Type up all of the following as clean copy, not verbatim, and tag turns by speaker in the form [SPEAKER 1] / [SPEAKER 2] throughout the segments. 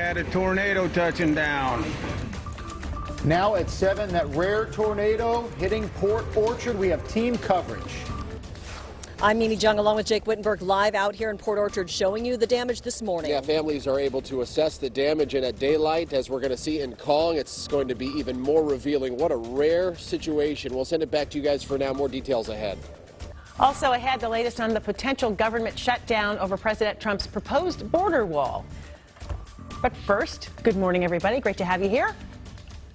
[SPEAKER 1] had a tornado touching down.
[SPEAKER 2] Now at 7, that rare tornado hitting Port Orchard. We have team coverage.
[SPEAKER 3] I'm Mimi Jung along with Jake Wittenberg live out here in Port Orchard showing you the damage this morning.
[SPEAKER 4] Yeah, families are able to assess the damage, and at daylight, as we're going to see in Kong, it's going to be even more revealing. What a rare situation. We'll send it back to you guys for now. More details ahead.
[SPEAKER 5] Also ahead, the latest on the potential government shutdown over President Trump's proposed border wall. But first, good morning, everybody. Great to have you here.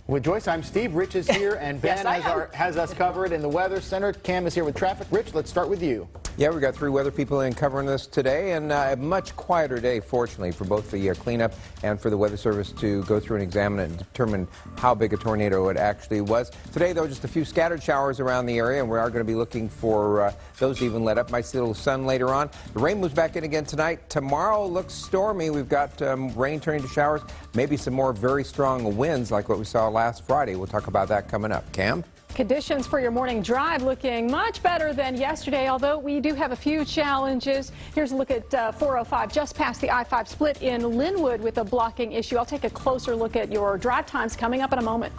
[SPEAKER 2] With Joyce, I'm Steve. Rich is here, and Ben
[SPEAKER 5] Yes,
[SPEAKER 2] has us covered in the Weather Center. Cam is here with traffic. Rich, let's start with you.
[SPEAKER 6] Yeah, we've got 3 weather people in covering this today, and a much quieter day, fortunately, for both the cleanup and for the Weather Service to go through and examine it and determine how big a tornado it actually was. Today, though, just a few scattered showers around the area, and we are going to be looking for those to even let up. Might see a little sun later on. The rain moves back in again tonight. Tomorrow looks stormy. We've got rain turning to showers, maybe some more very strong winds like what we saw last Friday. We'll talk about that coming up. Cam?
[SPEAKER 7] Conditions for your morning drive looking much better than yesterday, although we do have a few challenges. Here's a look at 405, just past the I-5 split in Linwood with a blocking issue. I'll take a closer look at your drive times coming up in a moment.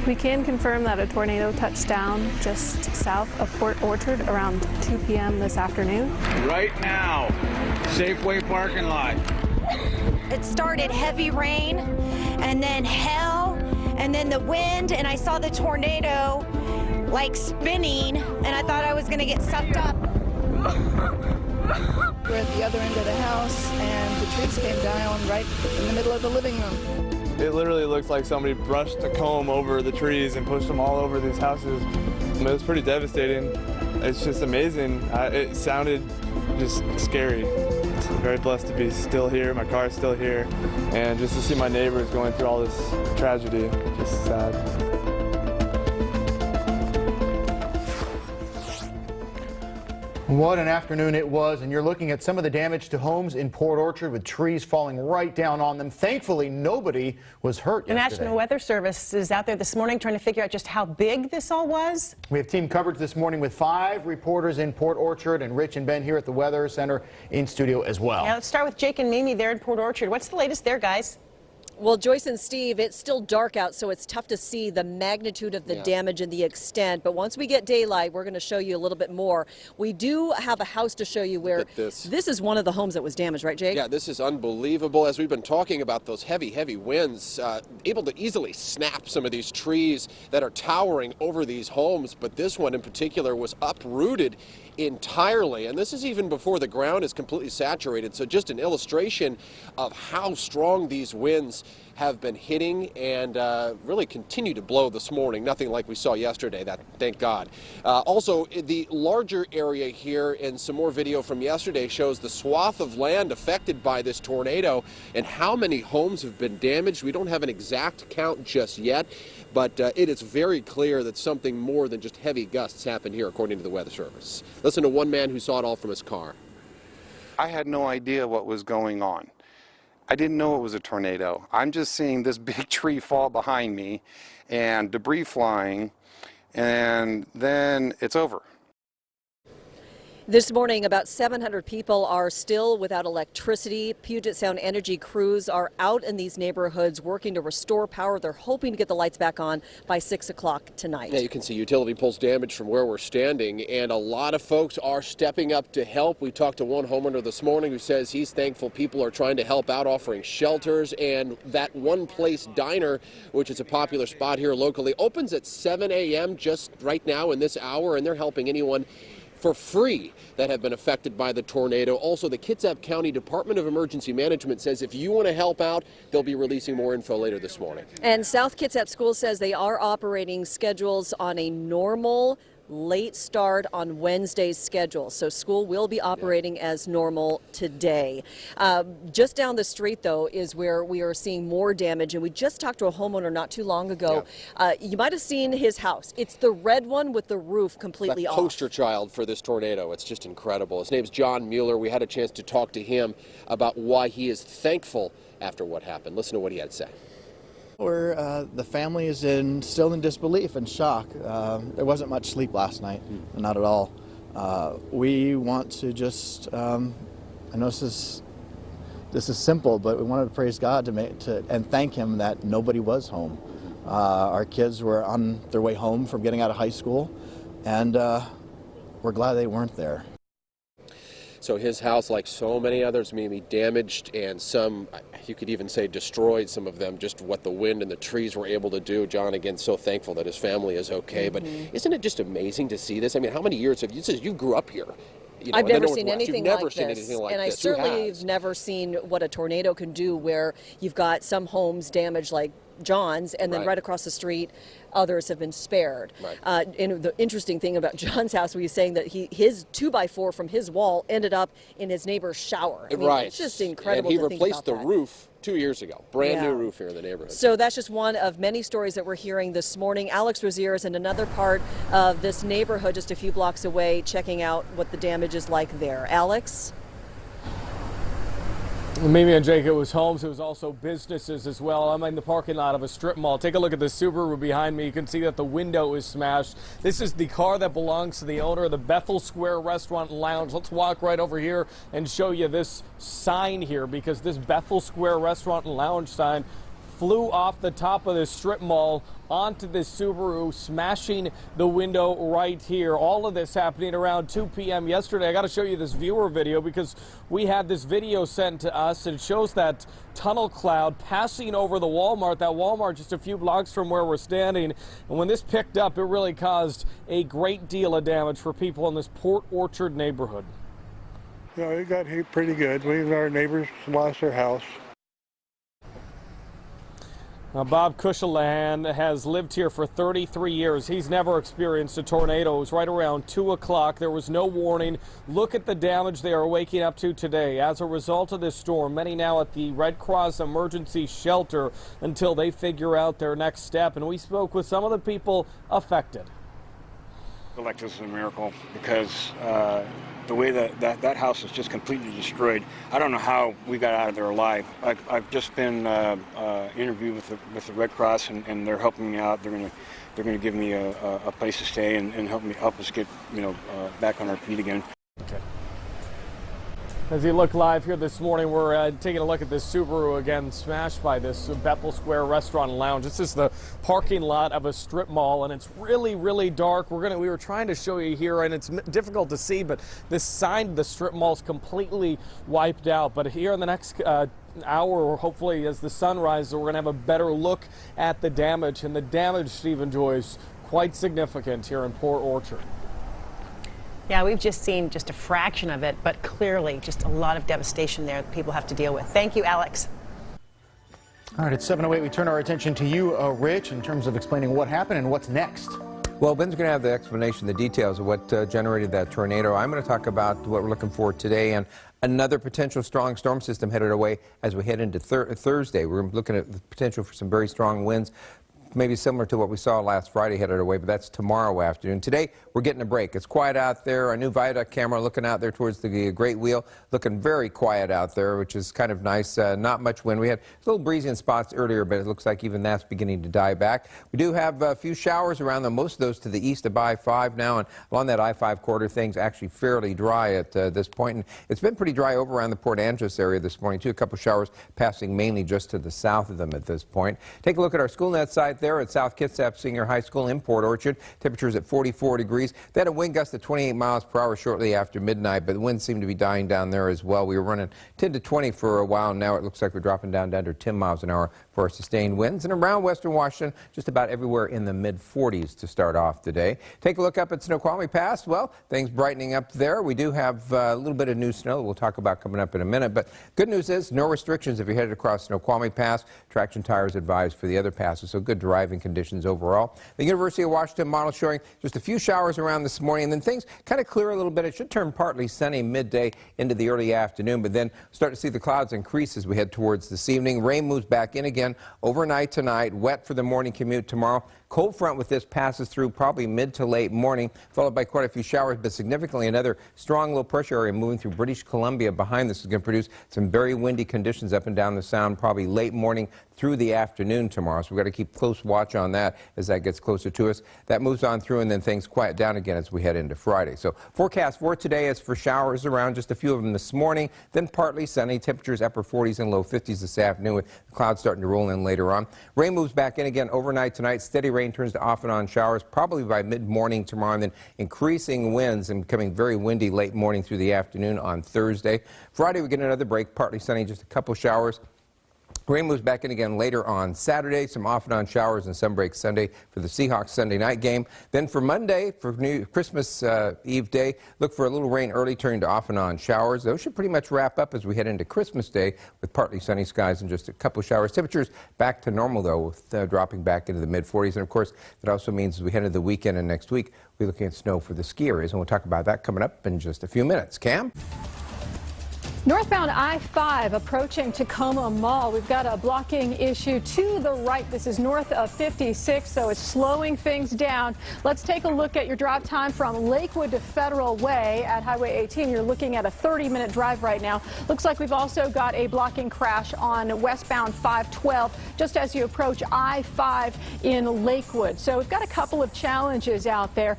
[SPEAKER 8] We can confirm that a tornado touched down just south of Port Orchard around 2 p.m. this afternoon.
[SPEAKER 1] Right now, Safeway parking lot.
[SPEAKER 9] It started heavy rain and then hail and then the wind, and I saw the tornado like spinning, and I thought I was going to get sucked up.
[SPEAKER 10] We're at the other end of the house, and the trees came down right in the middle of the living room.
[SPEAKER 11] It literally looked like somebody brushed a comb over the trees and pushed them all over these houses. It was pretty devastating. It's just amazing. It sounded just scary. I'm very blessed to be still here. My car is still here. And just to see my neighbors going through all this tragedy, just sad.
[SPEAKER 2] What an afternoon it was, and you're looking at some of the damage to homes in Port Orchard with trees falling right down on them. Thankfully, nobody was hurt
[SPEAKER 5] The
[SPEAKER 2] yesterday.
[SPEAKER 5] National Weather Service is out there this morning trying to figure out just how big this all was.
[SPEAKER 2] We have team coverage this morning with 5 reporters in Port Orchard, and Rich and Ben here at the Weather Center in studio as well.
[SPEAKER 5] Yeah, let's start with Jake and Mimi there in Port Orchard. What's the latest there, guys?
[SPEAKER 3] Well, Joyce and Steve, it's still dark out, so it's tough to see the magnitude of the damage and the extent. But once we get daylight, we're going to show you a little bit more. We do have a house to show you where this is one of the homes that was damaged, right, Jake?
[SPEAKER 4] Yeah, this is unbelievable. As we've been talking about those heavy, heavy winds, able to easily snap some of these trees that are towering over these homes. But this one in particular was uprooted entirely. And this is even before the ground is completely saturated. So just an illustration of how strong these winds have been hitting and really continue to blow this morning. Nothing like we saw yesterday, thank God. Also, the larger area here, and some more video from yesterday shows the swath of land affected by this tornado and how many homes have been damaged. We don't have an exact count just yet, but it is very clear that something more than just heavy gusts happened here, according to the Weather Service. Listen to one man who saw it all from his car.
[SPEAKER 12] I had no idea what was going on. I didn't know it was a tornado. I'm just seeing this big tree fall behind me and debris flying, and then it's over.
[SPEAKER 3] This morning, about 700 people are still without electricity. Puget Sound Energy crews are out in these neighborhoods working to restore power. They're hoping to get the lights back on by 6 o'clock tonight.
[SPEAKER 4] Yeah, you can see utility poles damaged from where we're standing, and a lot of folks are stepping up to help. We talked to one homeowner this morning who says he's thankful people are trying to help out, offering shelters, and that One Place Diner, which is a popular spot here locally, opens at 7 a.m. just right now in this hour, and they're helping anyone for free that have been affected by the tornado. Also, the Kitsap County Department of Emergency Management says if you want to help out, they'll be releasing more info later this morning.
[SPEAKER 3] And South Kitsap School says they are operating schedules on a normal late start on Wednesday's schedule. So school will be operating as normal today. Just down the street, though, is where we are seeing more damage. And we just talked to a homeowner not too long ago. You might have seen his house. It's the red one with the roof completely off.
[SPEAKER 4] Poster child for this tornado. It's just incredible. His name's John Mueller. We had a chance to talk to him about why he is thankful after what happened. Listen to what he had to say.
[SPEAKER 13] The family is still in disbelief and shock. There wasn't much sleep last night, not at all. We want to just, I know this this is simple, but we wanted to praise God and thank Him that nobody was home. Our kids were on their way home from getting out of high school, and we're glad they weren't there.
[SPEAKER 4] So his house, like so many others, may be damaged, and some, you could even say destroyed, some of them, just what the wind and the trees were able to do. John, again, so thankful that his family is okay. But isn't it just amazing to see this? I mean, how many years have you, since you grew up here? You know,
[SPEAKER 3] I've never seen anything
[SPEAKER 4] You've never
[SPEAKER 3] like
[SPEAKER 4] seen
[SPEAKER 3] this,
[SPEAKER 4] anything like
[SPEAKER 3] and I
[SPEAKER 4] this.
[SPEAKER 3] certainly have never seen what a tornado can do, where you've got some homes damaged like John's, and then right across the street, others have been spared. Right. And the interesting thing about John's house, was saying that his 2x4 from his wall ended up in his neighbor's shower. I mean, it's just incredible.
[SPEAKER 4] And he
[SPEAKER 3] to think
[SPEAKER 4] replaced
[SPEAKER 3] about
[SPEAKER 4] the roof 2 years ago. Brand new roof here in the neighborhood.
[SPEAKER 3] So that's just one of many stories that we're hearing this morning. Alex Rozier is in another part of this neighborhood, just a few blocks away, checking out what the damage is like there. Alex?
[SPEAKER 14] Mimi and Jake, it was homes, it was also businesses as well. I'm in the parking lot of a strip mall. Take a look at the Subaru behind me. You can see that the window is smashed. This is the car that belongs to the owner of the Bethel Square Restaurant and Lounge. Let's walk right over here and show you this sign here, because this Bethel Square Restaurant and Lounge sign flew off the top of this strip mall onto this Subaru, smashing the window right here. All of this happening around 2 p.m. yesterday. I got to show you this viewer video, because we had this video sent to us, and it shows that tunnel cloud passing over the Walmart, that Walmart just a few blocks from where we're standing. And when this picked up, it really caused a great deal of damage for people in this Port Orchard neighborhood.
[SPEAKER 15] Yeah, it got hit pretty good. Our neighbors lost their house.
[SPEAKER 14] Bob Cushelahan has lived here for 33 years. He's never experienced a tornado. It was right around 2 o'clock. There was no warning. Look at the damage they are waking up to today. As a result of this storm, many now at the Red Cross Emergency Shelter until they figure out their next step. And we spoke with some of the people affected.
[SPEAKER 16] I feel like this is a miracle, because the way that house is just completely destroyed. I don't know how we got out of there alive. I've just been interviewed with the Red Cross, and they're helping me out. They're gonna give me a place to stay and help us get back on our feet again.
[SPEAKER 14] Okay. As you look live here this morning, we're taking a look at this Subaru again, smashed by this Bethel Square Restaurant and Lounge. This is the parking lot of a strip mall, and it's really, really dark. We were trying to show you here, and it's difficult to see, but this sign of the strip mall is completely wiped out. But here in the next hour, or hopefully as the sun rises, we're going to have a better look at the damage. And the damage, Stephen Joy, is quite significant here in Port Orchard.
[SPEAKER 5] Yeah, we've just seen just a fraction of it, but clearly just a lot of devastation there that people have to deal with. Thank you, Alex.
[SPEAKER 2] All right, it's 7:08. We turn our attention to you, Rich, in terms of explaining what happened and what's next.
[SPEAKER 6] Well, Ben's going to have the explanation, the details of what generated that tornado. I'm going to talk about what we're looking for today and another potential strong storm system headed our way as we head into Thursday. We're looking at the potential for some very strong winds, maybe similar to what we saw last Friday headed away, but that's tomorrow afternoon. Today, we're getting a break. It's quiet out there. Our new viaduct camera looking out there towards the Great Wheel, looking very quiet out there, which is kind of nice. Not much wind. We had a little breezy in spots earlier, but it looks like even that's beginning to die back. We do have a few showers around them, most of those to the east of I-5 now, and along that I-5 corridor, things actually fairly dry at this point. And it's been pretty dry over around the Port Angeles area this morning, too. A couple showers passing mainly just to the south of them at this point. Take a look at our SchoolNet site there at South Kitsap Senior High School in Port Orchard. Temperatures at 44 degrees. They had a wind gust of 28 miles per hour shortly after midnight, but the winds seem to be dying down there as well. We were running 10 to 20 for a while. Now it looks like we're dropping down to 10 miles an hour for our sustained winds. And around western Washington, just about everywhere in the mid-40s to start off today. Take a look up at Snoqualmie Pass. Well, things brightening up there. We do have a little bit of new snow we'll talk about coming up in a minute. But good news is no restrictions if you're headed across Snoqualmie Pass. Traction tires advised for the other passes, so good driving conditions overall. The University of Washington model showing just a few showers around this morning, and then things kind of clear a little bit. It should turn partly sunny midday into the early afternoon, but then start to see the clouds increase as we head towards this evening. Rain moves back in again overnight tonight. Wet for the morning commute tomorrow. Cold front with this passes through probably mid to late morning, followed by quite a few showers, but significantly another strong low pressure area moving through British Columbia behind this is going to produce some very windy conditions up and down the Sound, probably late morning through the afternoon tomorrow. So we've got to keep close watch on that as that gets closer to us. That moves on through, and then things quiet down again as we head into Friday. So forecast for today is for showers around, just a few of them this morning, then partly sunny, temperatures upper 40s and low 50s this afternoon, with the clouds starting to roll in later on. Rain moves back in again overnight tonight. Steady rain turns to off and on showers probably by mid-morning tomorrow, and then increasing winds and becoming very windy late morning through the afternoon on Thursday. Friday we get another break, partly sunny, just a couple showers. Rain moves back in again later on Saturday, some off and on showers and some breaks Sunday for the Seahawks Sunday night game. Then for Monday, for Christmas Eve day, look for a little rain early, turning to off and on showers. Those should pretty much wrap up as we head into Christmas Day with partly sunny skies and just a couple showers. Temperatures back to normal, though, with dropping back into the mid-40s. And, of course, that also means as we head into the weekend and next week, we're looking at snow for the ski areas. And we'll talk about that coming up in just a few minutes. Cam?
[SPEAKER 7] Northbound I-5 approaching Tacoma Mall. We've got a blocking issue to the right. This is north of 56, so it's slowing things down. Let's take a look at your drive time from Lakewood to Federal Way at Highway 18. You're looking at a 30-minute drive right now. Looks like we've also got a blocking crash on westbound 512 just as you approach I-5 in Lakewood. So we've got a couple of challenges out there.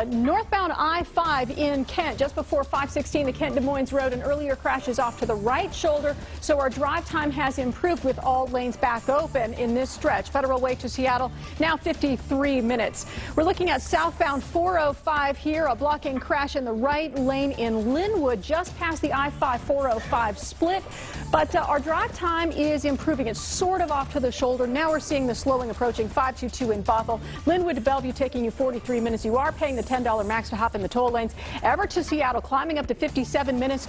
[SPEAKER 7] Northbound I-5 in Kent, just before 516, the Kent-Des Moines Road, an earlier crash is off to the right shoulder, so our drive time has improved with all lanes back open in this stretch. Federal Way to Seattle, now 53 minutes. We're looking at southbound 405 here, a blocking crash in the right lane in Linwood, just past the I-5-405 split. But our drive time is improving. It's sort of off to the shoulder. Now we're seeing the slowing approaching 522 in Bothell. Linwood to Bellevue taking you 43 minutes. You are paying the $10 max to hop in the toll lanes. Everett to Seattle climbing up to 57 minutes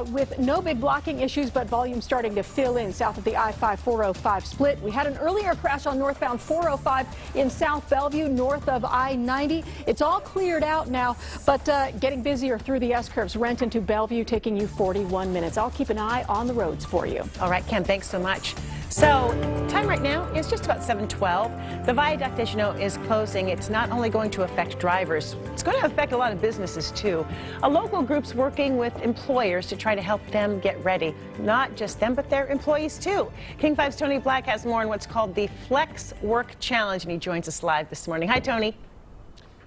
[SPEAKER 7] with no big blocking issues, but volume starting to fill in south of the I-5-405 split. We had an earlier crash on northbound 405 in South Bellevue, north of I-90. It's all cleared out now, but getting busier through the S-curves. Renton to Bellevue taking you 41 minutes. I'll keep an eye on the roads for you.
[SPEAKER 5] All right, Kim, thanks so much. So, time right now is just about 7:12. The viaduct, as you know, is closing. It's not only going to affect drivers, it's going to affect a lot of businesses, too. A local group's working with employers to try to help them get ready. Not just them, but their employees, too. King 5's Tony Black has more on what's called the Flex Work Challenge, and he joins us live this morning. Hi, Tony.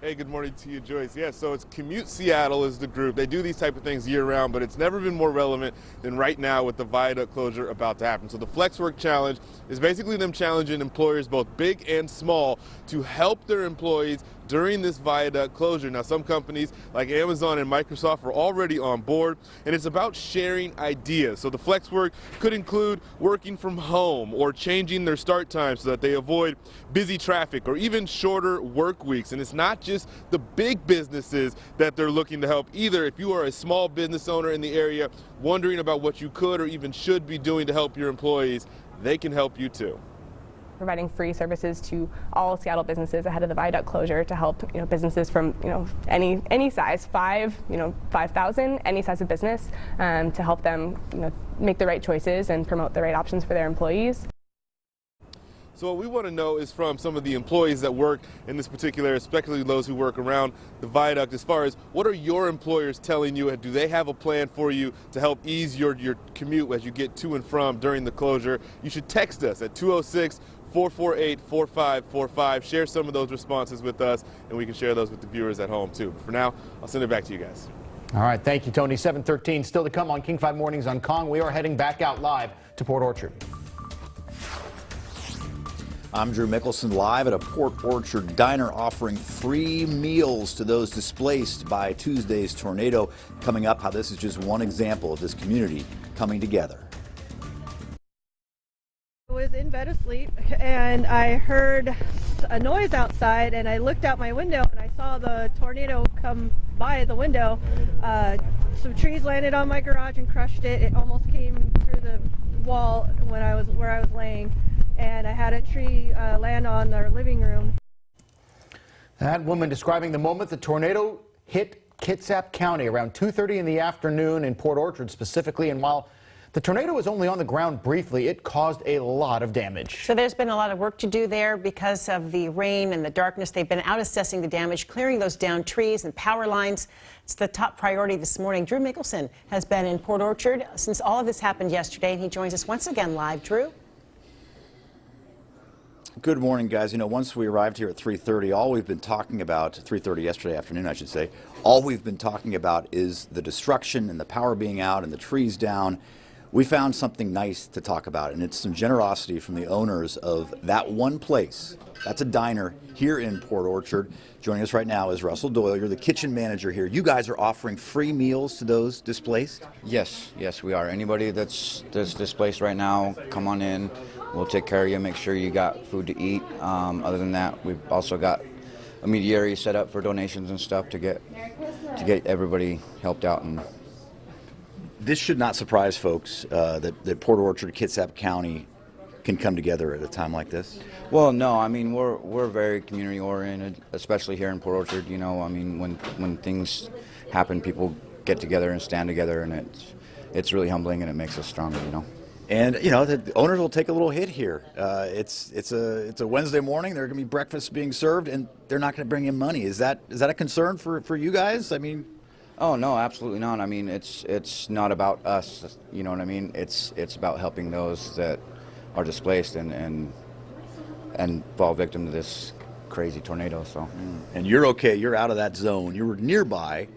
[SPEAKER 17] Hey, good morning to you, Joyce. Yeah, so it's Commute Seattle is the group. They do these type of things year-round, but it's never been more relevant than right now with the viaduct closure about to happen. So the Flex Work Challenge is basically them challenging employers, both big and small, to help their employees during this viaduct closure. Now, some companies like Amazon and Microsoft are already on board, and it's about sharing ideas. So the flex work could include working from home or changing their start time so that they avoid busy traffic or even shorter work weeks. And it's not just the big businesses that they're looking to help either. If you are a small business owner in the area wondering about what you could or even should be doing to help your employees, they can help you too.
[SPEAKER 18] Providing free services to all Seattle businesses ahead of the viaduct closure to help businesses from any size, 5,000, any size of business, to help them make the right choices and promote the right options for their employees.
[SPEAKER 17] So what we want to know is from some of the employees that work in this particular area, especially those who work around the viaduct, as far as what are your employers telling you, and do they have a plan for you to help ease your commute as you get to and from during the closure? You should text us at 206-448-4545. Share some of those responses with us, and we can share those with the viewers at home too. But for now, I'll send it back to you guys.
[SPEAKER 2] All right, thank you, Tony. 7:13 still to come on King 5 Mornings on Kong. We are heading back out live to Port Orchard.
[SPEAKER 19] I'm Drew Mickelson, live at a Port Orchard diner offering free meals to those displaced by Tuesday's tornado. Coming up, how this is just one example of this community coming together.
[SPEAKER 20] I was in bed asleep and I heard a noise outside, and I looked out my window and I saw the tornado come by the window. Some trees landed on my garage and crushed it. It almost came through the wall where I was laying. And I had a tree land on our living room.
[SPEAKER 2] That woman describing the moment the tornado hit Kitsap County around 2:30 in the afternoon in Port Orchard specifically. And while The tornado was only on the ground briefly. It caused a lot of damage.
[SPEAKER 5] So there's been a lot of work to do there because of the rain and the darkness. They've been out assessing the damage, clearing those downed trees and power lines. It's the top priority this morning. Drew Mickelson has been in Port Orchard since all of this happened yesterday, and he joins us once again live. Drew?
[SPEAKER 19] Good morning, guys. You know, once we arrived here at 3:30, all we've been talking about, 3:30 yesterday afternoon, I should say, all we've been talking about is the destruction and the power being out and the trees down. We found something nice to talk about, and it's some generosity from the owners of that one place. That's a diner here in Port Orchard. Joining us right now is Russell Doyle. You're the kitchen manager here. You guys are offering free meals to those displaced?
[SPEAKER 21] Yes, we are. Anybody that's displaced right now, come on in. We'll take care of you, make sure you got food to eat. Other than that, we've also got a mediary set up for donations and stuff to get everybody helped out. And
[SPEAKER 19] this should not surprise folks that Port Orchard, Kitsap County can come together at a time like this.
[SPEAKER 21] Well, no, I mean we're very community oriented, especially here in Port Orchard. You know, I mean when things happen, people get together and stand together, and it's really humbling and it makes us stronger. You know.
[SPEAKER 19] And you know the owners will take a little hit here. It's a Wednesday morning. There are going to be breakfasts being served, and they're not going to bring in money. Is that a concern for you guys? I mean,
[SPEAKER 21] oh no, absolutely not. I mean it's not about us. You know what I mean? It's about helping those that are displaced and fall victim to this crazy tornado. So.
[SPEAKER 19] And you're okay. You're out of that zone. You were nearby.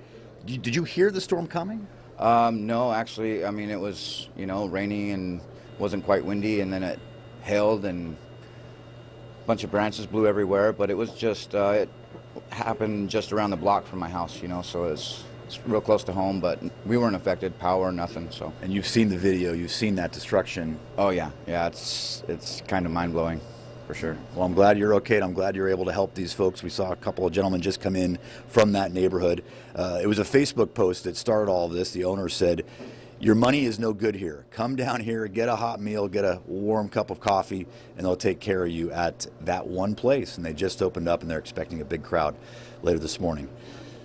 [SPEAKER 19] Did you hear the storm coming?
[SPEAKER 21] No, actually, I mean, it was, rainy and wasn't quite windy, and then it hailed and a bunch of branches blew everywhere, but it was just, it happened just around the block from my house, so it's real close to home, but we weren't affected, power, nothing, so.
[SPEAKER 19] And you've seen the video, you've seen that destruction.
[SPEAKER 21] Oh, yeah, it's kind of mind-blowing. For sure.
[SPEAKER 19] Well, I'm glad you're okay, and I'm glad you're able to help these folks. We saw a couple of gentlemen just come in from that neighborhood. It was a Facebook post that started all of this. The owner said, your money is no good here. Come down here, get a hot meal, get a warm cup of coffee, and they'll take care of you at that one place. And they just opened up, and they're expecting a big crowd later this morning.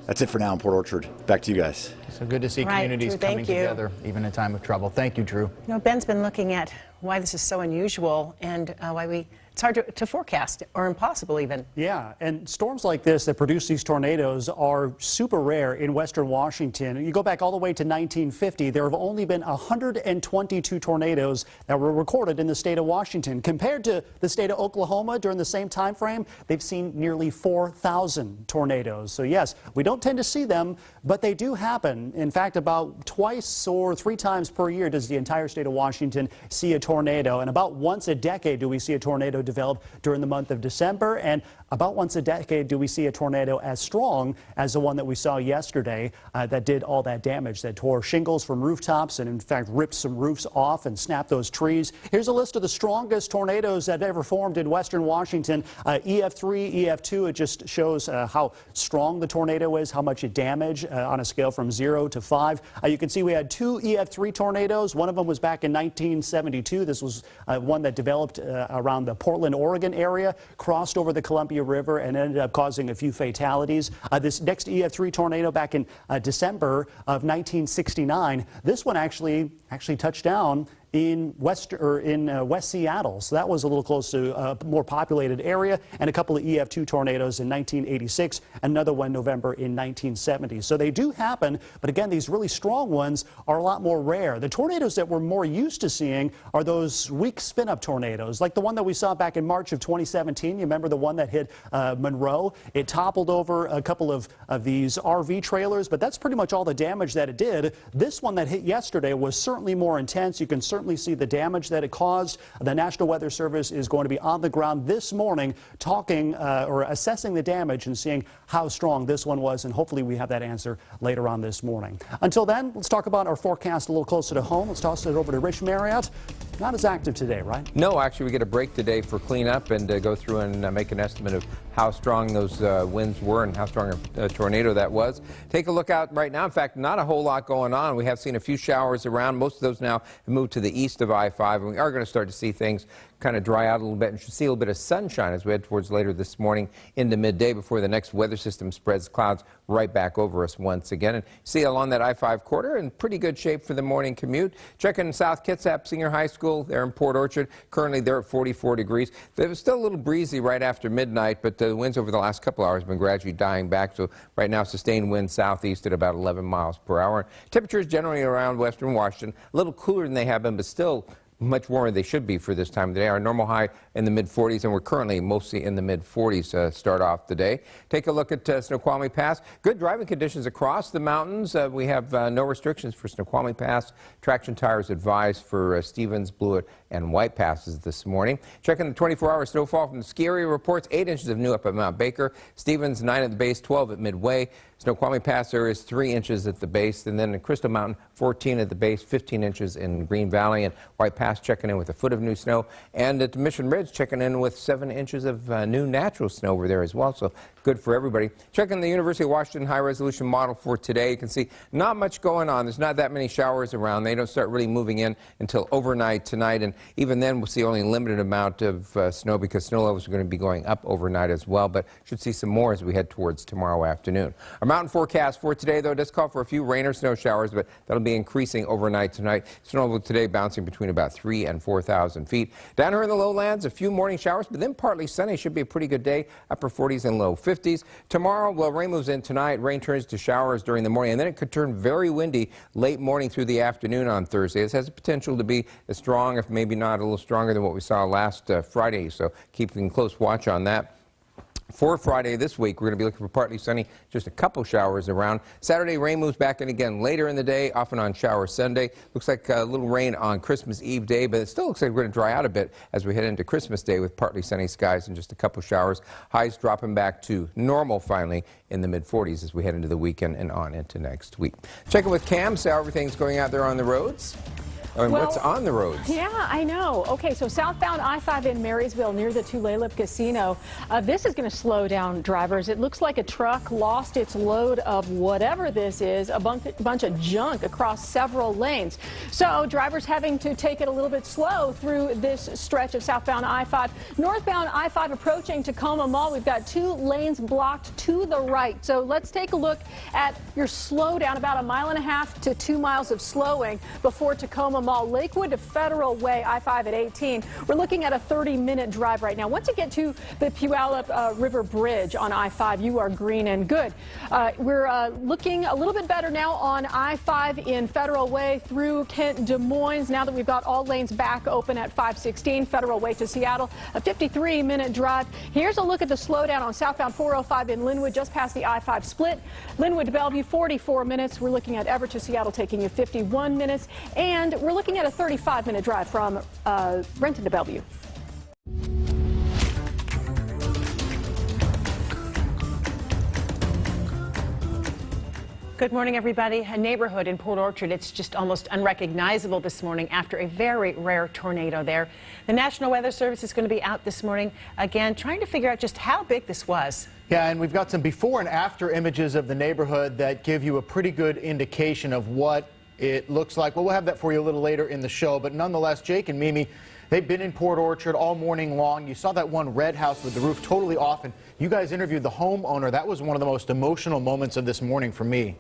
[SPEAKER 19] That's it for now in Port Orchard. Back to you guys.
[SPEAKER 2] So good to see communities coming together, even in time of trouble. Thank you, Drew.
[SPEAKER 5] Ben's been looking at why this is so unusual and why it's hard to forecast or impossible even.
[SPEAKER 22] Yeah, and storms like this that produce these tornadoes are super rare in western Washington. You go back all the way to 1950, there have only been 122 tornadoes that were recorded in the state of Washington. Compared to the state of Oklahoma during the same time frame, they've seen nearly 4,000 tornadoes. So yes, we don't tend to see them, but they do happen. In fact, about twice or 3 times per year does the entire state of Washington see a tornado, and about once a decade do we see a tornado develop during the month of December, and about once a decade do we see a tornado as strong as the one that we saw yesterday that did all that damage, that tore shingles from rooftops and in fact ripped some roofs off and snapped those trees. Here's a list of the strongest tornadoes that ever formed in western Washington. EF3, EF2, it just shows how strong the tornado is, how much it damaged on a scale from 0 to 5. You can see we had 2 EF3 tornadoes. One of them was back in 1972. This was one that developed around the Portland, Oregon area, crossed over the Columbia River and ended up causing a few fatalities. This next EF3 tornado back in December of 1969, this one actually touched down in West Seattle. So that was a little close to a more populated area, and a couple of EF2 tornadoes in 1986, another one November in 1970. So they do happen, but again, these really strong ones are a lot more rare. The tornadoes that we're more used to seeing are those weak spin-up tornadoes, like the one that we saw back in March of 2017. You remember the one that hit Monroe? It toppled over a couple of these RV trailers, but that's pretty much all the damage that it did. This one that hit yesterday was certainly more intense. You can certainly see the damage that it caused. The National Weather Service is going to be on the ground this morning talking or assessing the damage and seeing how strong this one was, and hopefully we have that answer later on this morning. Until then, let's talk about our forecast a little closer to home. Let's toss it over to Rich Marriott. Not as active today, right?
[SPEAKER 6] No, actually we get a break today for cleanup and go through and make an estimate of how strong those winds were and how strong a tornado that was. Take a look out right now. In fact, not a whole lot going on. We have seen a few showers around. Most of those now have moved to the east of I-5, and we are going to start to see things kind of dry out a little bit and should see a little bit of sunshine as we head towards later this morning into midday before the next weather system spreads clouds right back over us once again. And see along that I-5 corridor in pretty good shape for the morning commute. Checking South Kitsap Senior High School there in Port Orchard. Currently they're at 44 degrees. It was still a little breezy right after midnight, but the winds over the last couple hours have been gradually dying back. So right now sustained wind southeast at about 11 miles per hour. Temperatures generally around western Washington, a little cooler than they have been, but still much warmer than they should be for this time of the day. Our normal high in the mid-40s, and we're currently mostly in the mid-40s start off the day. Take a look at Snoqualmie Pass. Good driving conditions across the mountains. We have no restrictions for Snoqualmie Pass. Traction tires advised for Stevens, Blewett, and White Passes this morning. Checking the 24-hour snowfall from the ski area reports, 8 inches of new up at Mount Baker. Stevens, 9 at the base, 12 at Midway. Snoqualmie Pass there is 3 inches at the base, and then in Crystal Mountain, 14 at the base, 15 inches in Green Valley, and White Pass checking in with a foot of new snow, and at the Mission Ridge checking in with 7 inches of new natural snow over there as well, so good for everybody. Checking the University of Washington high-resolution model for today, you can see not much going on. There's not that many showers around. They don't start really moving in until overnight tonight, and even then we'll see only a limited amount of snow because snow levels are going to be going up overnight as well, but should see some more as we head towards tomorrow afternoon. Our mountain forecast for today, though, does call for a few rain or snow showers, but that'll be increasing overnight tonight. Snow level today bouncing between about 3,000 and 4,000 feet. Down here in the lowlands, a few morning showers, but then partly sunny. Should be a pretty good day, upper 40s and low 50s. Tomorrow, well, rain moves in tonight. Rain turns to showers during the morning, and then it could turn very windy late morning through the afternoon on Thursday. This has the potential to be as strong, if maybe not a little stronger than what we saw last Friday, so keeping close watch on that. For Friday this week, we're going to be looking for partly sunny, just a couple showers around. Saturday, rain moves back in again later in the day, off and on shower Sunday. Looks like a little rain on Christmas Eve day, but it still looks like we're going to dry out a bit as we head into Christmas Day with partly sunny skies and just a couple showers. Highs dropping back to normal finally in the mid-40s as we head into the weekend and on into next week. Checking with Cam, see how everything's going out there on the roads. And what's on the roads?
[SPEAKER 7] Yeah, I know. Okay, so southbound I-5 in Marysville near the Tulalip Casino. This is going to slow down drivers. It looks like a truck lost its load of whatever this is, a bunch of junk across several lanes. So drivers having to take it a little bit slow through this stretch of southbound I-5. Northbound I-5 approaching Tacoma Mall, we've got 2 lanes blocked to the right. So let's take a look at your slowdown, about 1.5 miles to 2 miles of slowing before Tacoma Mall. Lakewood to Federal Way, I-5 at 18. We're looking at a 30-minute drive right now. Once you get to the Puyallup River Bridge on I-5, you are green and good. We're looking a little bit better now on I-5 in Federal Way through Kent, Des Moines, now that we've got all lanes back open at 516 Federal Way to Seattle. A 53-minute drive. Here's a look at the slowdown on southbound 405 in Linwood, just past the I-5 split. Linwood to Bellevue, 44 minutes. We're looking at Everett to Seattle, taking you 51 minutes. And we're looking at a 35-minute drive from Renton to Bellevue.
[SPEAKER 5] Good morning, everybody. A neighborhood in Port Orchard, it's just almost unrecognizable this morning after a very rare tornado there. The National Weather Service is going to be out this morning again trying to figure out just how big this was.
[SPEAKER 2] Yeah, and we've got some before and after images of the neighborhood that give you a pretty good indication of what it looks like. Well, we'll have that for you a little later in the show, but nonetheless, Jake and Mimi, they've been in Port Orchard all morning long. You saw that one red house with the roof totally off, and you guys interviewed the homeowner. That was one of the most emotional moments of this morning for me.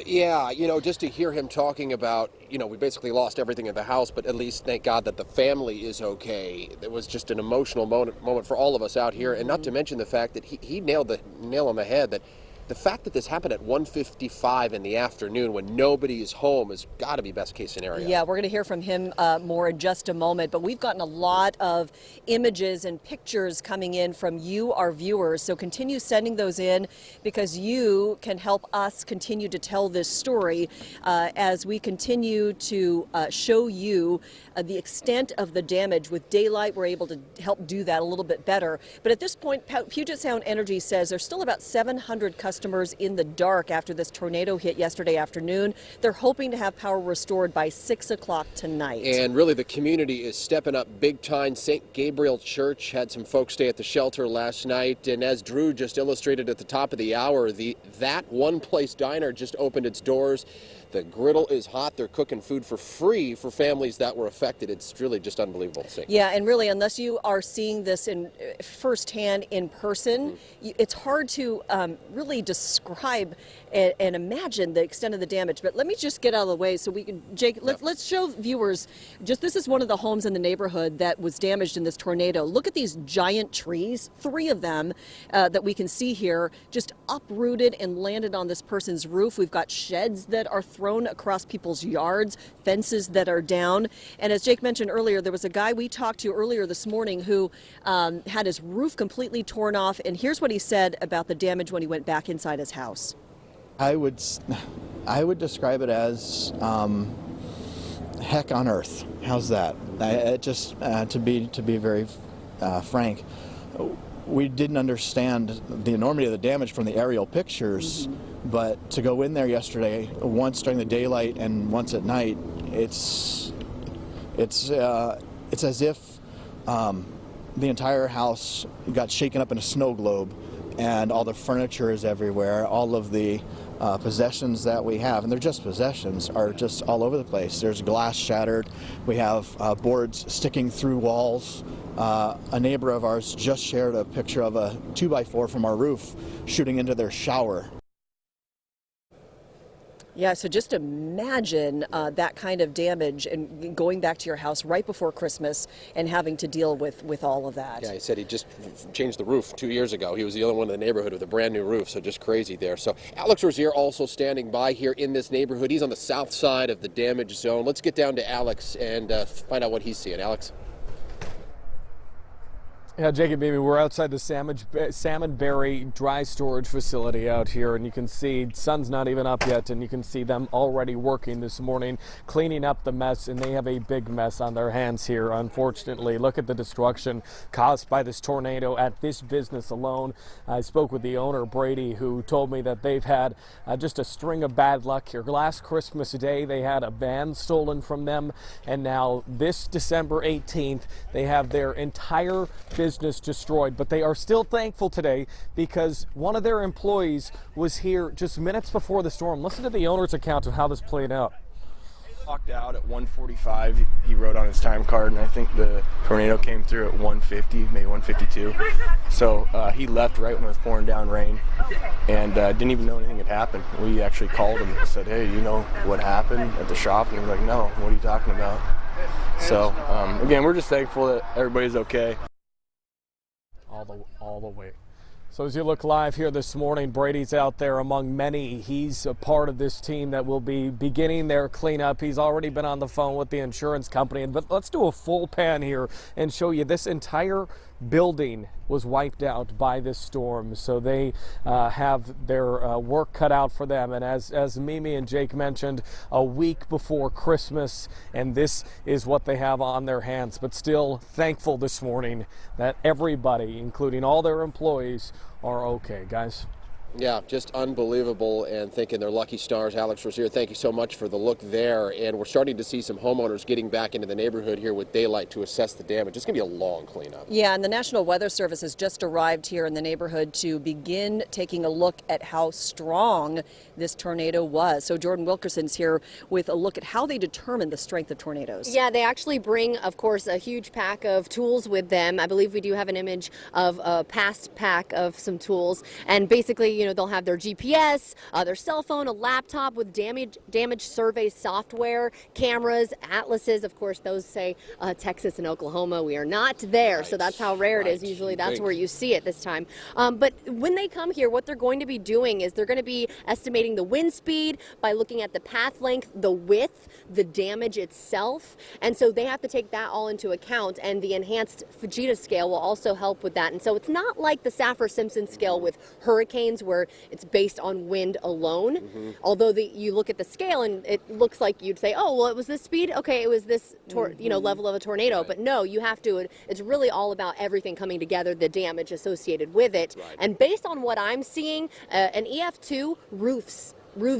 [SPEAKER 4] Yeah, you know, just to hear him talking about, you know, we basically lost everything in the house, but at least thank God that the family is okay. It was just an emotional moment for all of us out here, and not to mention the fact that he nailed the nail on the head, that the fact that this happened at 1:55 in the afternoon when nobody is home has got to be best case scenario.
[SPEAKER 3] Yeah, we're going to hear from him more in just a moment, but we've gotten a lot of images and pictures coming in from you, our viewers, so continue sending those in because you can help us continue to tell this story as we continue to show you the extent of the damage. With daylight, we're able to help do that a little bit better. But at this point, Puget Sound Energy says there's still about 700 customers customers in the dark after this tornado hit yesterday afternoon. They're hoping to have power restored by 6 o'clock tonight.
[SPEAKER 4] And really the community is stepping up big time. St. Gabriel Church had some folks stay at the shelter last night. And as Drew just illustrated at the top of the hour, that One Place Diner just opened its doors. The griddle is hot. They're cooking food for free for families that were affected. It's really just unbelievable to see.
[SPEAKER 3] Yeah, and really, unless you are seeing this in firsthand in person, it's hard to really describe and imagine the extent of the damage. But let me just get out of the way so we can, Jake, let's show viewers, this is one of the homes in the neighborhood that was damaged in this tornado. Look at these giant trees, 3 of them that we can see here, just uprooted and landed on this person's roof. We've got sheds that are thrown across people's yards, fences that are down. And as Jake mentioned earlier, there was a guy we talked to earlier this morning who had his roof completely torn off. And here's what he said about the damage when he went back inside his house.
[SPEAKER 13] I would describe it as heck on earth. How's that? To be very frank, we didn't understand the enormity of the damage from the aerial pictures, but to go in there yesterday, once during the daylight and once at night, it's as if the entire house got shaken up in a snow globe, and all the furniture is everywhere. All of the possessions that we have, and they're just possessions, are just all over the place. There's glass shattered. We have boards sticking through walls. A neighbor of ours just shared a picture of a 2x4 from our roof shooting into their shower.
[SPEAKER 3] Yeah, so just imagine that kind of damage and going back to your house right before Christmas and having to deal with all of that.
[SPEAKER 4] Yeah, he said he just changed the roof 2 years ago. He was the only one in the neighborhood with a brand new roof, so just crazy there. So Alex Rozier also standing by here in this neighborhood. He's on the south side of the damage zone. Let's get down to Alex and find out what he's seeing. Alex?
[SPEAKER 14] Yeah, Jacob, maybe we're outside the Salmonberry dry storage facility out here, and you can see sun's not even up yet, and you can see them already working this morning, cleaning up the mess, and they have a big mess on their hands here, unfortunately. Look at the destruction caused by this tornado at this business alone. I spoke with the owner, Brady, who told me that they've had just a string of bad luck here. Last Christmas Day, they had a van stolen from them, and now this December 18th, they have their entire business destroyed, but they are still thankful today because one of their employees was here just minutes before the storm. Listen to the owner's account of how this played out.
[SPEAKER 1] Walked out at 1:45. He wrote on his time card, and I think the tornado came through at 1:50, maybe 1:52. So he left right when it was pouring down rain, and didn't even know anything had happened. We actually called him and said, "Hey, you know what happened at the shop?" And he was like, "No, what are you talking about?" So again, we're just thankful that everybody's okay.
[SPEAKER 14] All the way. So as you look live here this morning, Brady's out there among many. He's a part of this team that will be beginning their cleanup. He's already been on the phone with the insurance company. But let's do a full pan here and show you this entire building was wiped out by this storm. So they have their work cut out for them. And as Mimi and Jake mentioned, a week before Christmas, and this is what they have on their hands. But still thankful this morning that everybody, including all their employees, are okay, guys.
[SPEAKER 4] Yeah, just unbelievable, and thinking they're lucky stars. Alex Rozier, thank you so much for the look there. And we're starting to see some homeowners getting back into the neighborhood here with daylight to assess the damage. It's going to be a long cleanup.
[SPEAKER 3] Yeah, and the National Weather Service has just arrived here in the neighborhood to begin taking a look at how strong this tornado was. So Jordan Wilkerson's here with a look at how they determine the strength of tornadoes.
[SPEAKER 8] Yeah, they actually bring, of course, a huge pack of tools with them. I believe we do have an image of a past pack of some tools, and basically, they'll have their GPS, their cell phone, a laptop with damage survey software, cameras, atlases. Of course, those say Texas and Oklahoma. We are not there, so that's how rare it is. Usually that's where you see it this time. But when they come here, what they're going to be doing is they're going to be estimating the wind speed by looking at the path length, the width, the damage itself. And so they have to take that all into account, and the enhanced Fujita scale will also help with that. And so it's not like the Saffir-Simpson scale with hurricanes where where it's based on wind alone. Although you look at the scale and it looks like you'd say, oh, well, it was this speed. Okay, it was this level of a tornado. But no, you have to. It's really all about everything coming together, the damage associated with it. And based on what I'm seeing, an EF2 roofs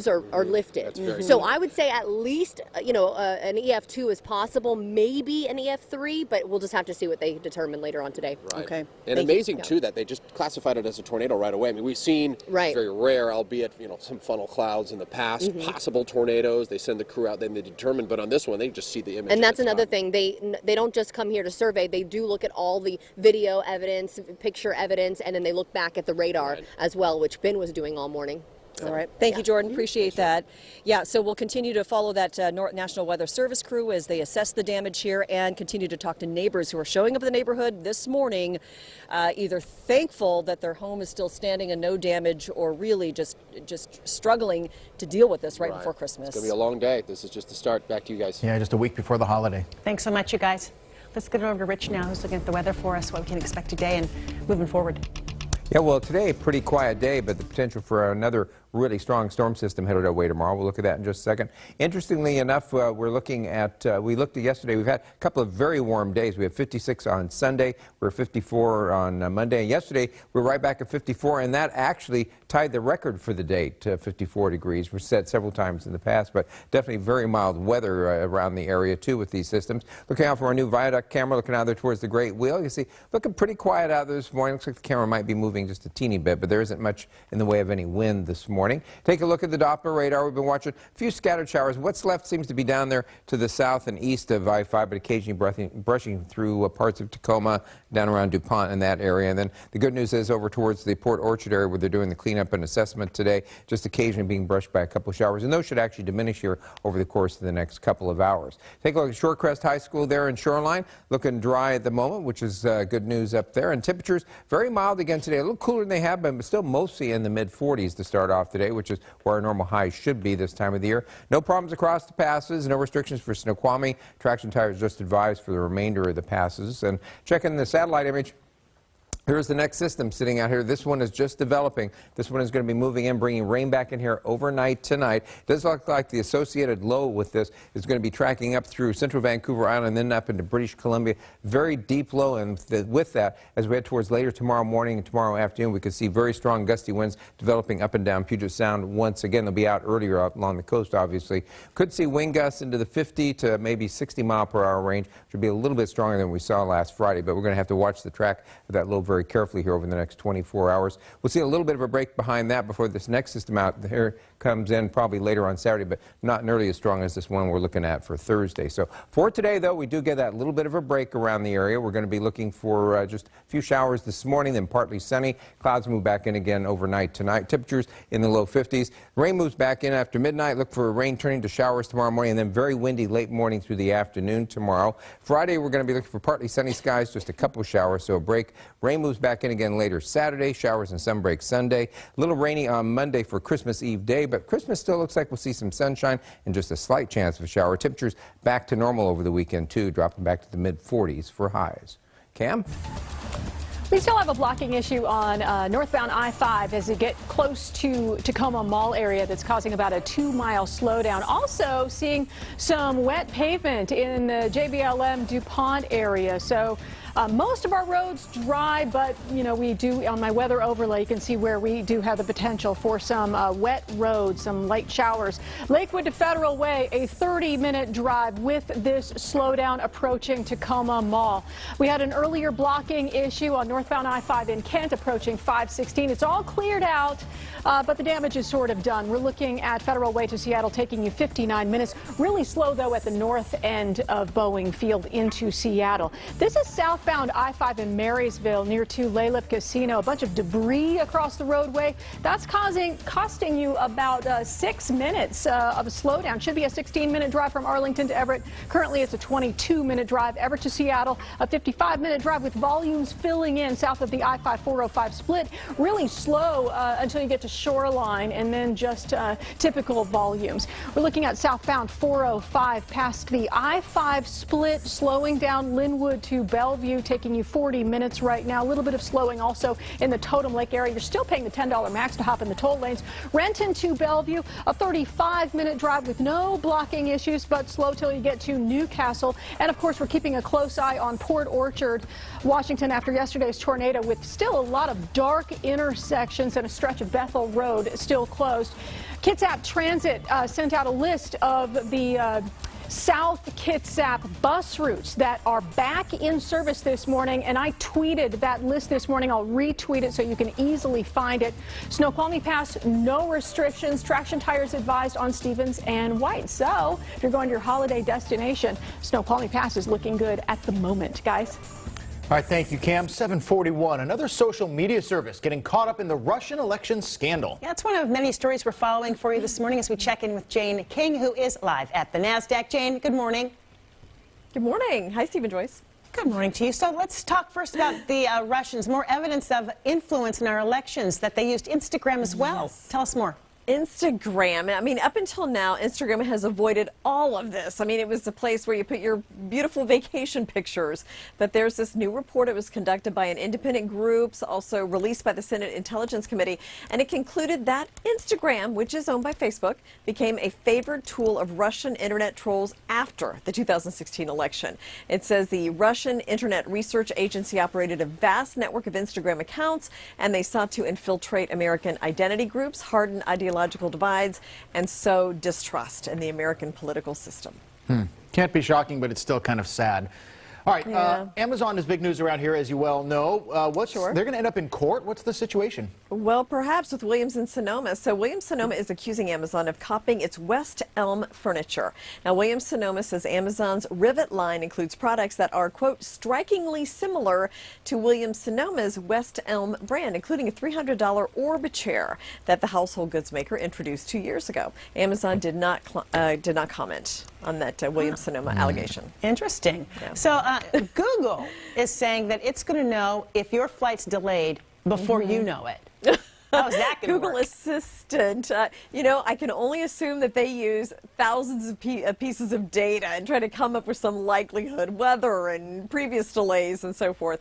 [SPEAKER 8] are lifted. So I would say at least, an EF2 is possible, maybe an EF3, but we'll just have to see what they determine later on today.
[SPEAKER 3] Okay.
[SPEAKER 4] And amazing, too, that they just classified it as a tornado right away. I mean, we've seen it's very rare, albeit, some funnel clouds in the past, possible tornadoes. They send the crew out, then they determine. But on this one, they just see the image.
[SPEAKER 8] And that's another thing. They don't just come here to survey. They do look at all the video evidence, picture evidence, and then they look back at the radar as well, which Ben was doing all morning.
[SPEAKER 3] All right. Thank you, Jordan. Appreciate that. Yeah, so we'll continue to follow that National Weather Service crew as they assess the damage here and continue to talk to neighbors who are showing up in the neighborhood this morning, either thankful that their home is still standing and no damage, or really just struggling to deal with this right before Christmas.
[SPEAKER 4] It's going to be a long day. This is just the start. Back to you guys.
[SPEAKER 2] Yeah, just a week before the holiday.
[SPEAKER 5] Thanks so much, you guys. Let's get it over to Rich now, who's looking at the weather for us, what we can expect today and moving forward.
[SPEAKER 6] Yeah, well, today, a pretty quiet day, but the potential for another really strong storm system headed our way tomorrow. We'll look at that in just a second. Interestingly enough, we looked at yesterday. We've had a couple of very warm days. We had 56 on Sunday. We were 54 on Monday. And yesterday, we were right back at 54, and that actually tied the record for the day to 54 degrees. We've set several times in the past, but definitely very mild weather around the area, too, with these systems. Looking out for our new viaduct camera, looking out there towards the Great Wheel. You see, looking pretty quiet out there this morning. Looks like the camera might be moving just a teeny bit, but there isn't much in the way of any wind this morning. Take a look at the Doppler radar. We've been watching a few scattered showers. What's left seems to be down there to the south and east of I-5, but occasionally brushing through parts of Tacoma, down around DuPont in that area. And then the good news is over towards the Port Orchard area where they're doing the cleanup and assessment today, just occasionally being brushed by a couple of showers. And those should actually diminish here over the course of the next couple of hours. Take a look at Shorecrest High School there in Shoreline. Looking dry at the moment, which is good news up there. And temperatures very mild again today. A little cooler than they have been, but still mostly in the mid-40s to start off today, which is where our normal highs should be this time of the year. No problems across the passes, no restrictions for Snoqualmie. Traction tires just advised for the remainder of the passes. And checking the satellite image, here's the next system sitting out here. This one is just developing. This one is going to be moving in, bringing rain back in here overnight tonight. It does look like the associated low with this is going to be tracking up through central Vancouver Island and then up into British Columbia. Very deep low, and with that, as we head towards later tomorrow morning and tomorrow afternoon, we could see very strong gusty winds developing up and down Puget Sound once again. They'll be out earlier up along the coast, obviously. Could see wind gusts into the 50 to maybe 60 mile per hour range, which would be a little bit stronger than we saw last Friday, but we're going to have to watch the track of that low very carefully here over the next 24 hours. We'll see a little bit of a break behind that before this next system out here comes in probably later on Saturday, but not nearly as strong as this one we're looking at for Thursday. So for today, though, we do get that little bit of a break around the area. We're going to be looking for just a few showers this morning, then partly sunny. Clouds move back in again overnight tonight. Temperatures in the low 50s. Rain moves back in after midnight. Look for rain turning to showers tomorrow morning, and then very windy late morning through the afternoon tomorrow. Friday, we're going to be looking for partly sunny skies, just a couple showers, so a break. Rain moves back in again later Saturday. Showers and sun break Sunday. A little rainy on Monday for Christmas Eve day, but Christmas still looks like we'll see some sunshine and just a slight chance of a shower. Temperatures back to normal over the weekend, too, dropping back to the mid-40s for highs. Cam?
[SPEAKER 7] We still have a blocking issue on northbound I-5 as you get close to Tacoma Mall area that's causing about a 2-mile slowdown. Also seeing some wet pavement in the JBLM DuPont area. So most of our roads dry, but we do, on my weather overlay, you can see where we do have the potential for some wet roads, some light showers. Lakewood to Federal Way, a 30-minute drive with this slowdown approaching Tacoma Mall. We had an earlier blocking issue on northbound I-5 in Kent approaching 516. It's all cleared out, but the damage is sort of done. We're looking at Federal Way to Seattle taking you 59 minutes. Really slow, though, at the north end of Boeing Field into Seattle. This is southbound I-5 in Marysville near to Lalip Casino. A bunch of debris across the roadway. That's costing you about 6 minutes of a slowdown. Should be a 16-minute drive from Arlington to Everett. Currently, it's a 22-minute drive. Everett to Seattle, a 55-minute drive with volumes filling in south of the I-5-405 split. Really slow until you get to Shoreline, and then just typical volumes. We're looking at southbound 405 past the I-5 split, slowing down Linwood to Bellevue, taking you 40 minutes right now. A little bit of slowing also in the Totem Lake area. You're still paying the $10 max to hop in the toll lanes. Renton to Bellevue, a 35-minute drive with no blocking issues, but slow till you get to Newcastle. And of course, we're keeping a close eye on Port Orchard, Washington, after yesterday's tornado, with still a lot of dark intersections and a stretch of Bethel Road still closed. Kitsap Transit sent out a list of the South Kitsap bus routes that are back in service this morning, and I tweeted that list this morning. I'll retweet it so you can easily find it. Snoqualmie Pass, no restrictions. Traction tires advised on Stevens and White. So if you're going to your holiday destination, Snoqualmie Pass is looking good at the moment, guys.
[SPEAKER 2] All right, thank you, Cam. 741, another social media service getting caught up in the Russian election scandal.
[SPEAKER 5] Yeah, it's one of many stories we're following for you this morning as we check in with Jane King, who is live at the NASDAQ. Jane, good morning.
[SPEAKER 9] Good morning. Hi, Steve and Joyce.
[SPEAKER 5] Good morning to you. So let's talk first about the Russians. More evidence of influence in our elections, that they used Instagram as well. Yes. Tell us more.
[SPEAKER 9] Instagram. I mean, up until now, Instagram has avoided all of this. I mean, it was the place where you put your beautiful vacation pictures. But there's this new report. It was conducted by an independent group, also released by the Senate Intelligence Committee. And it concluded that Instagram, which is owned by Facebook, became a favored tool of Russian internet trolls after the 2016 election. It says the Russian Internet Research Agency operated a vast network of Instagram accounts, and they sought to infiltrate American identity groups, harden ideological divides, and sow distrust in the American political system.
[SPEAKER 2] Can't be shocking, but it's still kind of sad. All right, Amazon is big news around here, as you well know. They're going to end up in court. What's the situation?
[SPEAKER 9] Well, perhaps with Williams & Sonoma. So Williams & Sonoma is accusing Amazon of copying its West Elm furniture. Now, Williams & Sonoma says Amazon's Rivet line includes products that are, quote, strikingly similar to Williams & Sonoma's West Elm brand, including a $300 Orb chair that the household goods maker introduced 2 years ago. Amazon did not comment on that Williams & Sonoma allegation.
[SPEAKER 5] Interesting. Yeah. So Google is saying that it's going to know if your flight's delayed before you know it. How's that going to work?
[SPEAKER 9] Google Assistant. You know, I can only assume that they use thousands of pieces of data and try to come up with some likelihood, weather and previous delays and so forth.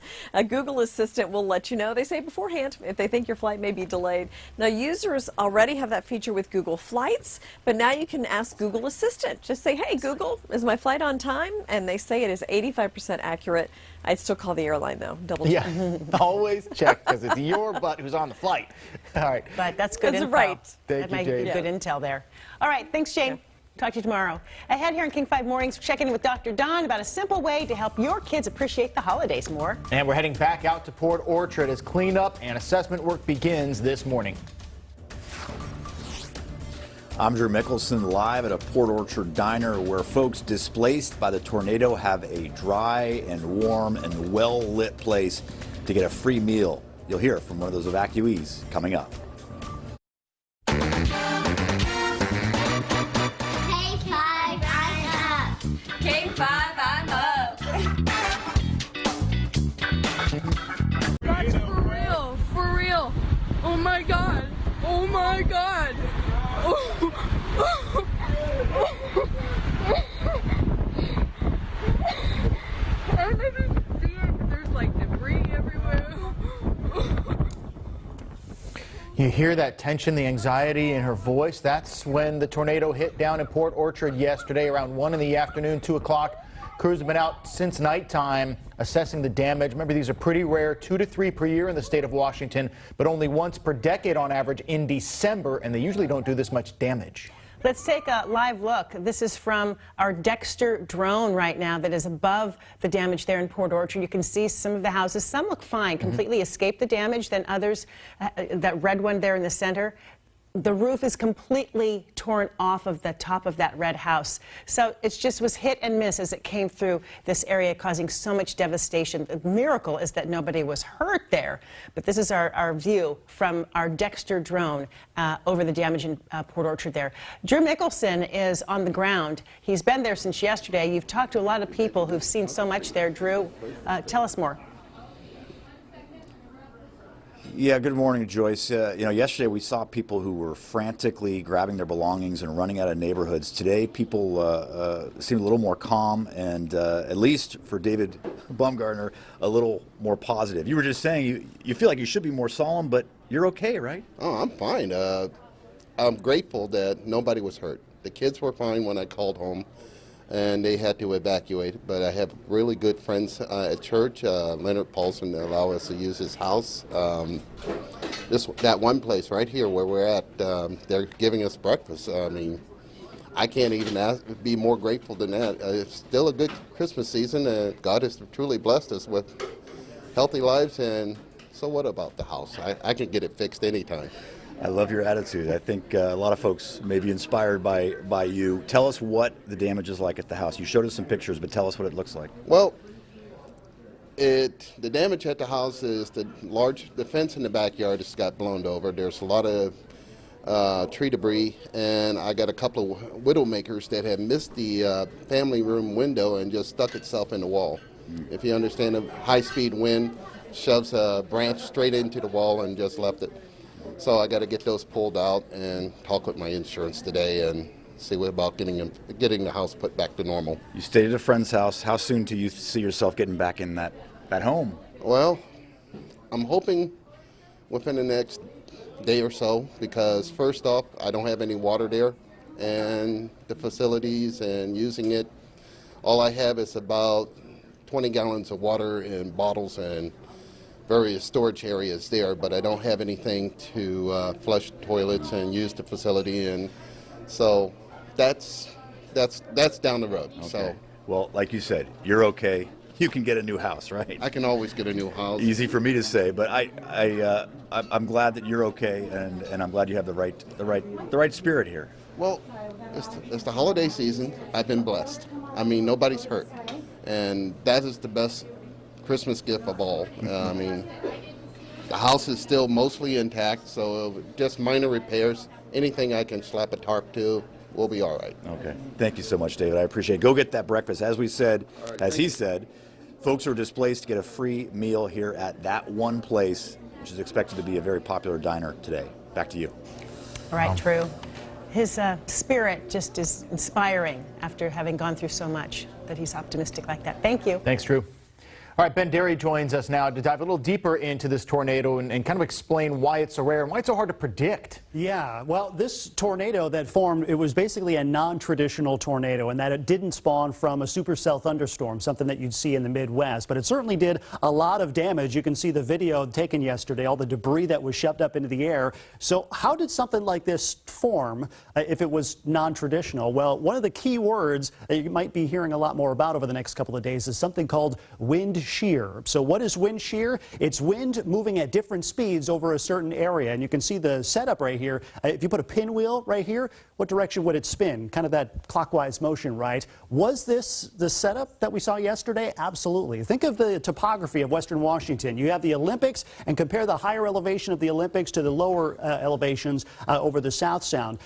[SPEAKER 9] Google Assistant will let you know, they say beforehand, if they think your flight may be delayed. Now, users already have that feature with Google Flights, but now you can ask Google Assistant. Just say, hey, Google, is my flight on time? And they say it is 85% accurate. I'd still call the airline, though. Double check.
[SPEAKER 2] Yeah, always check, because it's your butt who's on the flight. All right.
[SPEAKER 5] But that's good
[SPEAKER 9] info.
[SPEAKER 5] Right.
[SPEAKER 2] Thank you, Jane.
[SPEAKER 5] Good intel there. All right, thanks, Jane. Talk to you tomorrow. Ahead here on King 5 Mornings, we're checking in with Dr. Don about a simple way to help your kids appreciate the holidays more.
[SPEAKER 2] And we're heading back out to Port Orchard as cleanup and assessment work begins this morning.
[SPEAKER 19] I'm Drew Mickelson, live at a Port Orchard diner where folks displaced by the tornado have a dry and warm and well-lit place to get a free meal. You'll hear from one of those evacuees coming up.
[SPEAKER 10] K5, I'm up.
[SPEAKER 23] That's for real. Oh my God. Oh my God. I don't even see it, but there's like debris everywhere.
[SPEAKER 2] You hear that tension, the anxiety in her voice. That's when the tornado hit down in Port Orchard yesterday around 1 in the afternoon, 2 o'clock. Crews have been out since nighttime assessing the damage. Remember, these are pretty rare, 2 to 3 per year in the state of Washington, but only once per decade on average in December, and they usually don't do this much damage.
[SPEAKER 5] Let's take a live look. This is from our Dexter drone right now that is above the damage there in Port Orchard. You can see some of the houses. Some look fine, completely escaped the damage, then others, that red one there in the center, the roof is completely torn off of the top of that red house. So it just was hit and miss as it came through this area, causing so much devastation. The miracle is that nobody was hurt there. But this is our view from our Dexter drone over the damage in Port Orchard there. Drew Mickelson is on the ground. He's been there since yesterday. You've talked to a lot of people who've seen so much there. Drew, tell us more.
[SPEAKER 19] Yeah, good morning, Joyce. Yesterday we saw people who were frantically grabbing their belongings and running out of neighborhoods. Today, people seem a little more calm and, at least for David Baumgartner, a little more positive. You were just saying you feel like you should be more solemn, but you're okay, right?
[SPEAKER 11] Oh, I'm fine. I'm grateful that nobody was hurt. The kids were fine when I called home, and they had to evacuate. But I have really good friends at church. Leonard Paulson allow us to use his house. That one place right here where we're at, they're giving us breakfast. I mean, I can't even be more grateful than that. It's still a good Christmas season, and God has truly blessed us with healthy lives. And so what about the house? I can get it fixed anytime.
[SPEAKER 19] I love your attitude. I think a lot of folks may be inspired by you. Tell us what the damage is like at the house. You showed us some pictures, but tell us what it looks like.
[SPEAKER 11] Well, the damage at the house is the fence in the backyard just got blown over. There's a lot of tree debris, and I got a couple of widowmakers that have missed the family room window and just stuck itself in the wall. If you understand, a high-speed wind shoves a branch straight into the wall and just left it. So I got to get those pulled out and talk with my insurance today and see what about getting the house put back to normal.
[SPEAKER 19] You stayed at a friend's house. How soon do you see yourself getting back in that home?
[SPEAKER 11] Well, I'm hoping within the next day or so, because first off, I don't have any water there, and the facilities and using it, all I have is about 20 gallons of water in bottles and various storage areas there, but I don't have anything to flush toilets and use the facility, and so that's down the road.
[SPEAKER 19] Okay.
[SPEAKER 11] So,
[SPEAKER 19] well, like you said, you're okay. You can get a new house, right?
[SPEAKER 11] I can always get a new house.
[SPEAKER 19] Easy for me to say, but I'm glad that you're okay, and I'm glad you have the right spirit here.
[SPEAKER 11] Well, it's the holiday season. I've been blessed. I mean, nobody's hurt, and that is the best Christmas gift of all. I mean, the house is still mostly intact, so just minor repairs. Anything I can slap a tarp to, we'll be all right.
[SPEAKER 19] Okay. Thank you so much, David. I appreciate it. Go get that breakfast. As we said, as he said, folks who are displaced get a free meal here at that one place, which is expected to be a very popular diner today. Back to you.
[SPEAKER 5] All right, Drew. His spirit just is inspiring after having gone through so much, that he's optimistic like that. Thank you.
[SPEAKER 2] Thanks, Drew. All right, Ben Derry joins us now to dive a little deeper into this tornado and kind of explain why it's so rare and why it's so hard to predict.
[SPEAKER 22] Yeah, well, this tornado that formed, it was basically a non-traditional tornado, and that it didn't spawn from a supercell thunderstorm, something that you'd see in the Midwest, but it certainly did a lot of damage. You can see the video taken yesterday, all the debris that was shoved up into the air. So how did something like this form if it was non-traditional? Well, one of the key words that you might be hearing a lot more about over the next couple of days is something called wind shear. So what is wind shear? It's wind moving at different speeds over a certain area, and you can see the setup right here. If you put a pinwheel right here, what direction would it spin? Kind of that clockwise motion, right? Was this the setup that we saw yesterday? Absolutely. Think of the topography of Western Washington. You have the Olympics, and compare the higher elevation of the Olympics to the lower elevations over the South Sound.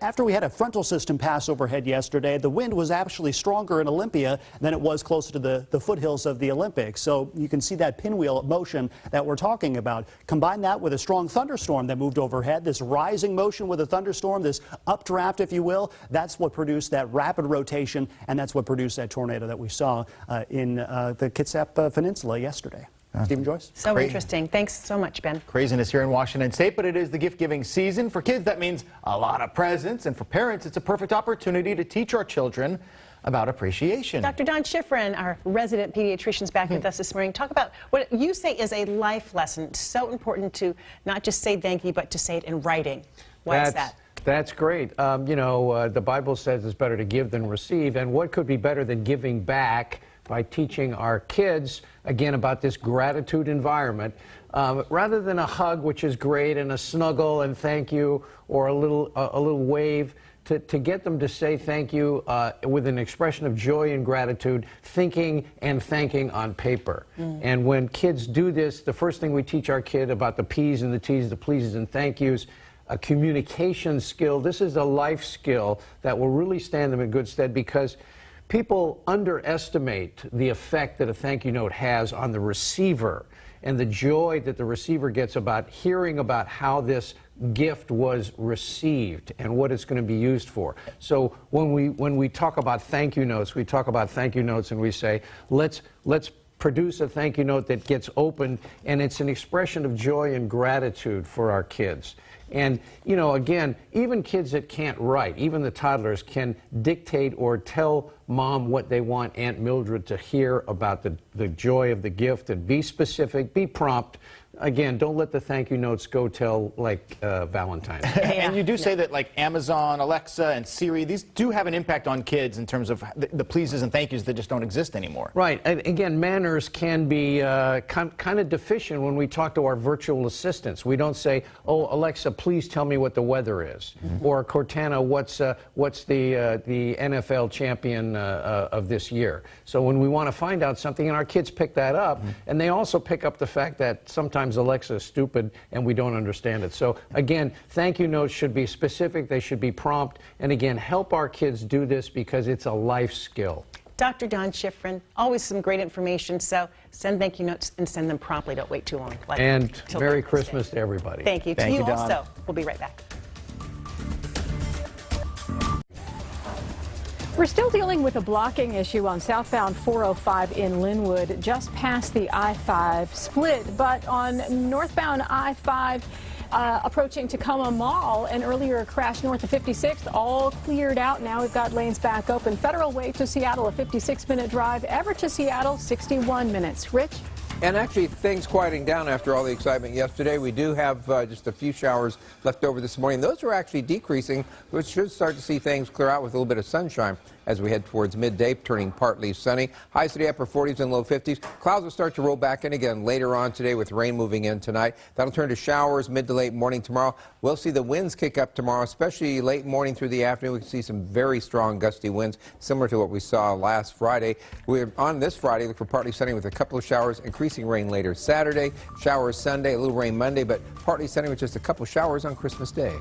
[SPEAKER 22] After we had a frontal system pass overhead yesterday, the wind was actually stronger in Olympia than it was closer to the foothills of the Olympics. So you can see that pinwheel motion that we're talking about. Combine that with a strong thunderstorm that moved overhead, this rising motion with a thunderstorm, this updraft, if you will, that's what produced that rapid rotation, and that's what produced that tornado that we saw in the Kitsap Peninsula yesterday. Stephen Joyce?
[SPEAKER 5] So interesting. Thanks so much, Ben.
[SPEAKER 2] Craziness here in Washington State, but it is the gift-giving season. For kids, that means a lot of presents, and for parents, it's a perfect opportunity to teach our children about appreciation.
[SPEAKER 5] Dr. Don Schifrin, our resident pediatrician, is back with us this morning. Talk about what you say is a life lesson. It's so important to not just say thank you, but to say it in writing. Why is that?
[SPEAKER 12] That's great. The Bible says it's better to give than receive, and what could be better than giving back by teaching our kids, again, about this gratitude environment, rather than a hug, which is great, and a snuggle and thank you, or a little wave, to get them to say thank you with an expression of joy and gratitude, thinking and thanking on paper. And when kids do this, the first thing we teach our kid about the P's and the T's, the pleases and thank yous, a communication skill. This is a life skill that will really stand them in good stead, because people underestimate the effect that a thank you note has on the receiver. and the joy that the receiver gets about hearing about how this gift was received and what it's going to be used for. So when we talk about thank you notes, we talk about thank you notes and we say, let's produce a thank you note that gets opened, and it's an expression of joy and gratitude for our kids. And, you know, again, even kids that can't write, even the toddlers, can dictate or tell mom what they want Aunt Mildred to hear about the joy of the gift, and be specific, be prompt. Again, don't let the thank you notes go till like Valentine's.
[SPEAKER 2] And you do say that like Amazon, Alexa, and Siri, these do have an impact on kids in terms of the pleases and thank yous that just don't exist anymore.
[SPEAKER 12] Right. And again, manners can be kind of deficient when we talk to our virtual assistants. We don't say, "Oh, Alexa, please tell me what the weather is," or "Cortana, what's the NFL champion of this year?" So when we want to find out something, and our kids pick that up, and they also pick up the fact that sometimes Alexa is stupid and we don't understand it. So again, thank you notes should be specific, they should be prompt, and again, help our kids do this because it's a life skill.
[SPEAKER 5] Dr. Don Schifrin, always some great information, so send thank you notes and send them promptly. Don't wait too long.
[SPEAKER 12] And Merry Christmas to everybody.
[SPEAKER 5] Thank you.
[SPEAKER 2] Thank you, Don.
[SPEAKER 5] Also. We'll be right back.
[SPEAKER 7] We're still dealing with a blocking issue on southbound 405 in Linwood, just past the I-5 split. But on northbound I-5, approaching Tacoma Mall, an earlier crash north of 56th, all cleared out. Now we've got lanes back open. Federal Way to Seattle, a 56-minute drive. Everett to Seattle, 61 minutes. Rich?
[SPEAKER 6] And actually, things quieting down after all the excitement yesterday. We do have just a few showers left over this morning. Those are actually decreasing, which should start to see things clear out with a little bit of sunshine as we head towards midday, turning partly sunny. Highs to the upper 40s and low 50s. Clouds will start to roll back in again later on today with rain moving in tonight. That'll turn to showers mid to late morning tomorrow. We'll see the winds kick up tomorrow, especially late morning through the afternoon. We can see some very strong gusty winds, similar to what we saw last Friday. We're on this Friday, look for partly sunny with a couple of showers, increasing rain later Saturday, showers Sunday, a little rain Monday, but partly sunny with just a couple showers on Christmas Day.